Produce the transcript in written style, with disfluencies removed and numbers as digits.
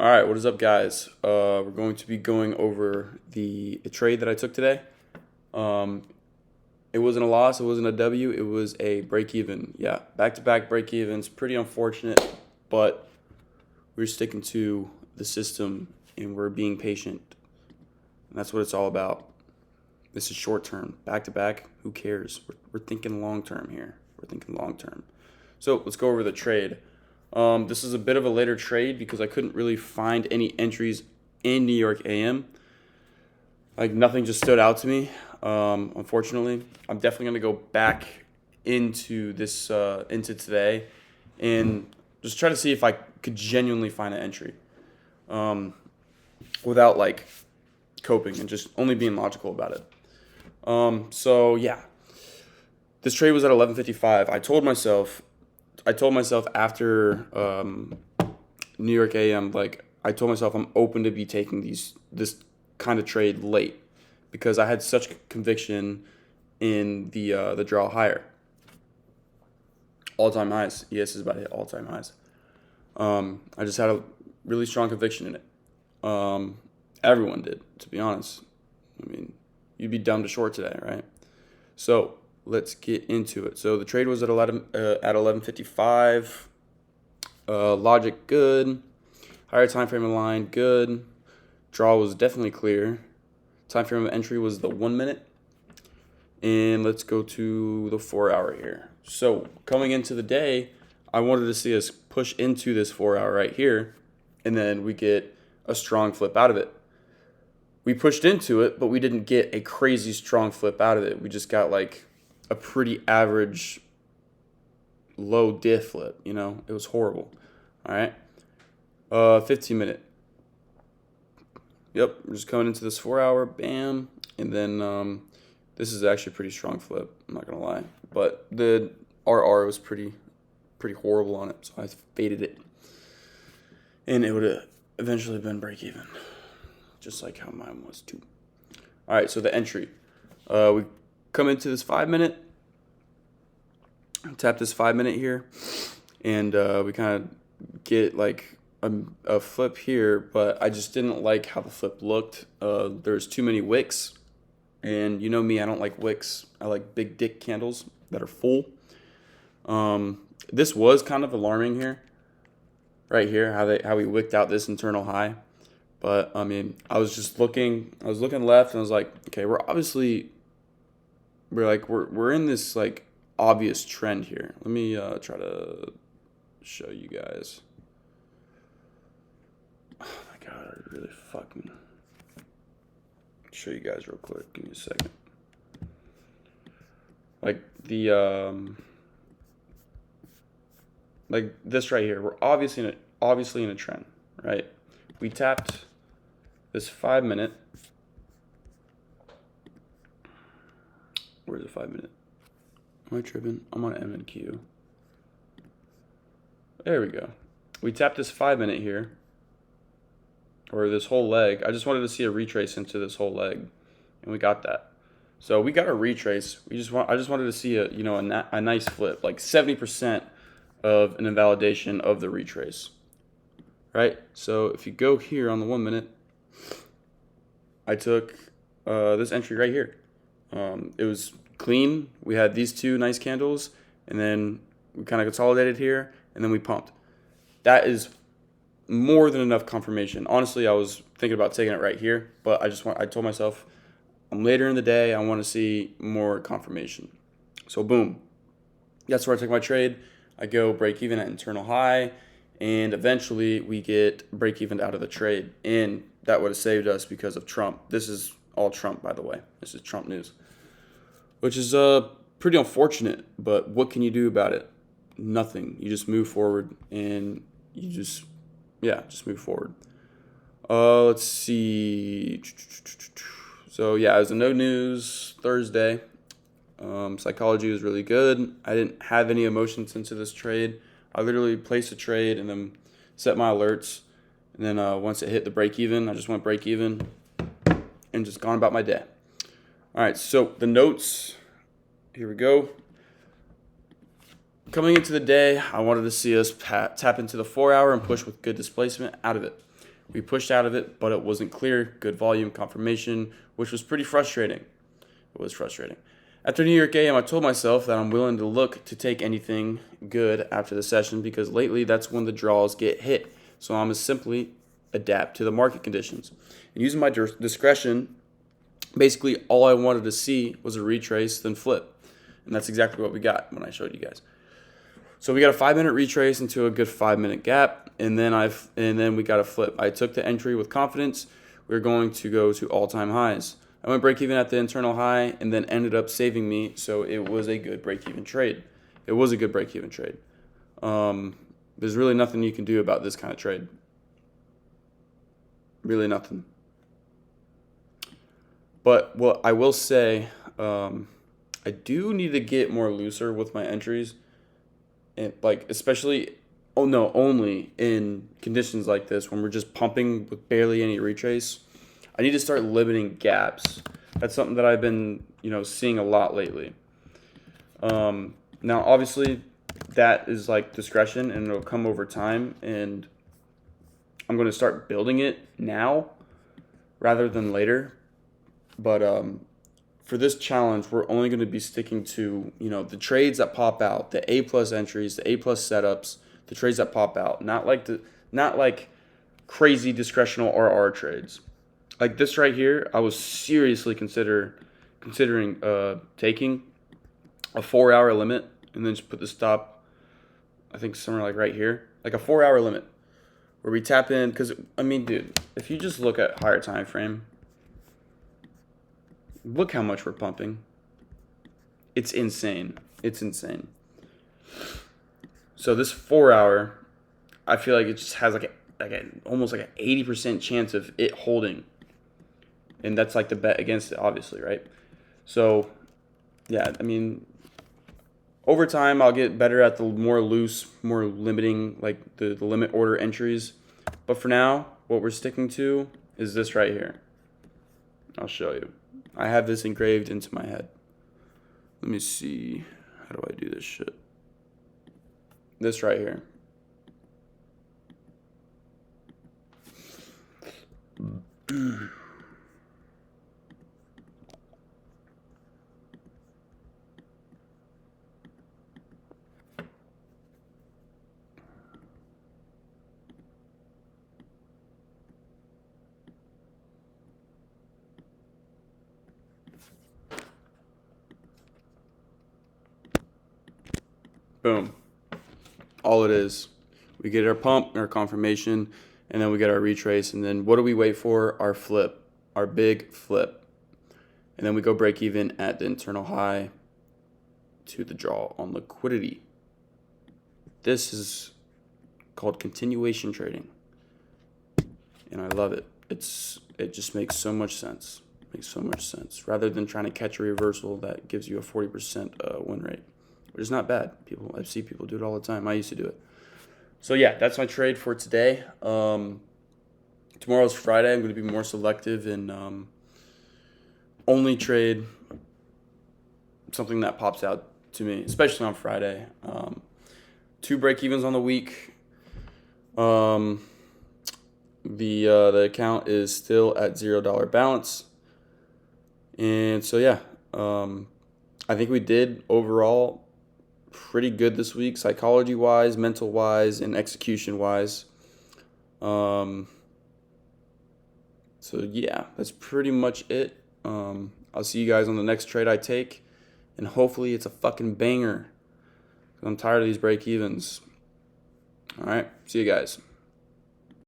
All right, what is up, guys? We're going to be going over the trade that I took today. Um, it wasn't a loss, it wasn't a W, it was a break even. Yeah, back to back break evens. Pretty unfortunate, but we're sticking to the system and we're being patient. And that's what it's all about. This is short term, back to back. Who cares? We're thinking long term here. We're thinking long term. So let's go over the trade. This is a bit of a later trade because I couldn't really find any entries in New York AM. Like nothing just stood out to me. Unfortunately, I'm definitely gonna go back into this into today and just try to see if I could genuinely find an entry without like coping and just only being logical about it. So yeah, this trade was at 11:55. I told myself after New York AM, like I told myself I'm open to be taking this kind of trade late because I had such conviction in the draw higher. All time highs. ES is about to hit all time highs. I just had a really strong conviction in it. Everyone did, to be honest. I mean, you'd be dumb to short today, right? So let's get into it. So the trade was at 11:55. Logic good. Higher time frame of line good. Draw was definitely clear. Time frame of entry was the 1 minute. And let's go to the 4 hour here. So coming into the day, I wanted to see us push into this 4 hour right here, and then we get a strong flip out of it. We pushed into it, but we didn't get a crazy strong flip out of it. We just got like a pretty average low diff flip, It was horrible. All right. 15 minute. Yep, we're just coming into this 4 hour, bam. And then this is actually a pretty strong flip, I'm not gonna lie. But the RR was pretty horrible on it, so I faded it. And it would have eventually been break even. Just like how mine was too. All right, so the entry. We come into this 5 minute, tap this 5 minute here, and we kind of get like a flip here, but I just didn't like how the flip looked. There's too many wicks, and you know me, I don't like wicks. I like big dick candles that are full. This was kind of alarming here, right here, how we wicked out this internal high. But I mean, I was looking left, and I was like, okay, we're in this like obvious trend here. Let me try to show you guys. Oh my god, I really fucking show you guys real quick. Give me a second. Like like this right here, we're obviously in a trend, right? We tapped this 5 minute. Where's the 5 minute? Am I tripping? I'm on MNQ. There we go. We tapped this 5 minute here, or this whole leg. I just wanted to see a retrace into this whole leg, and we got that. So we got a retrace. I just wanted to see a nice flip, like 70% of an invalidation of the retrace, right? So if you go here on the 1 minute, I took this entry right here. It was clean. We had these two nice candles, and then we kind of consolidated here, and then we pumped. That is more than enough confirmation. Honestly, I was thinking about taking it right here, but I told myself I'm later in the day. I want to see more confirmation. So boom, that's where I took my trade. I go break even at internal high, and eventually we get break even out of the trade, and that would have saved us because of Trump. This is all Trump, by the way. This is Trump news, which is pretty unfortunate. But what can you do about it? Nothing. You just move forward, and you just move forward. Let's see. So yeah, it was a no news Thursday. Psychology was really good. I didn't have any emotions into this trade. I literally placed a trade and then set my alerts. And then once it hit the break even, I just went break even and just gone about my day. All right, so the notes. Here we go. Coming into the day, I wanted to see us tap into the 4 hour and push with good displacement out of it. We pushed out of it, but it wasn't clear. Good volume confirmation, which was pretty frustrating. It was frustrating. After New York AM, I told myself that I'm willing to look to take anything good after the session because lately that's when the draws get hit. So I'm going to simply adapt to the market conditions. And using my discretion, basically all I wanted to see was a retrace, then flip. And that's exactly what we got when I showed you guys. So we got a 5-minute retrace into a good 5-minute gap, and then we got a flip. I took the entry with confidence. We were going to go to all-time highs. I went break even at the internal high and then ended up saving me, so it was a good break-even trade. It was a good break-even trade. There's really nothing you can do about this kind of trade. Really nothing. But what I will say, I do need to get more looser with my entries, and only in conditions like this when we're just pumping with barely any retrace. I need to start limiting gaps. That's something that I've been, seeing a lot lately. Now, obviously, that is like discretion, and it'll come over time. And I'm going to start building it now rather than later. But for this challenge, we're only going to be sticking to, the trades that pop out, the A+ entries, the A+ setups, the trades that pop out, not like crazy discretional RR trades. Like this right here, I was seriously considering taking a 4-hour limit and then just put the stop, I think somewhere like right here, like a 4-hour limit where we tap in. Because dude, if you just look at higher time frame, look how much we're pumping. It's insane. It's insane. So this 4-hour, I feel like it just has almost like an 80% chance of it holding. And that's like the bet against it, obviously, right? So, yeah, over time, I'll get better at the more loose, more limiting, like the limit order entries. But for now, what we're sticking to is this right here. I'll show you. I have this engraved into my head. Let me see. How do I do this shit? This right here. Boom. All it is. We get our pump, our confirmation, and then we get our retrace. And then what do we wait for? Our flip, our big flip. And then we go break even at the internal high to the draw on liquidity. This is called continuation trading. And I love it. It just makes so much sense. Rather than trying to catch a reversal that gives you a 40% win rate, which is not bad. I see people do it all the time. I used to do it. So yeah, that's my trade for today. Tomorrow's Friday. I'm going to be more selective and only trade something that pops out to me, especially on Friday. 2 break-evens on the week. The account is still at $0 balance. And so yeah, I think we did overall pretty good this week, psychology-wise, mental-wise, and execution-wise. So yeah, that's pretty much it. I'll see you guys on the next trade I take, and hopefully it's a fucking banger. I'm tired of these break-evens. All right, see you guys.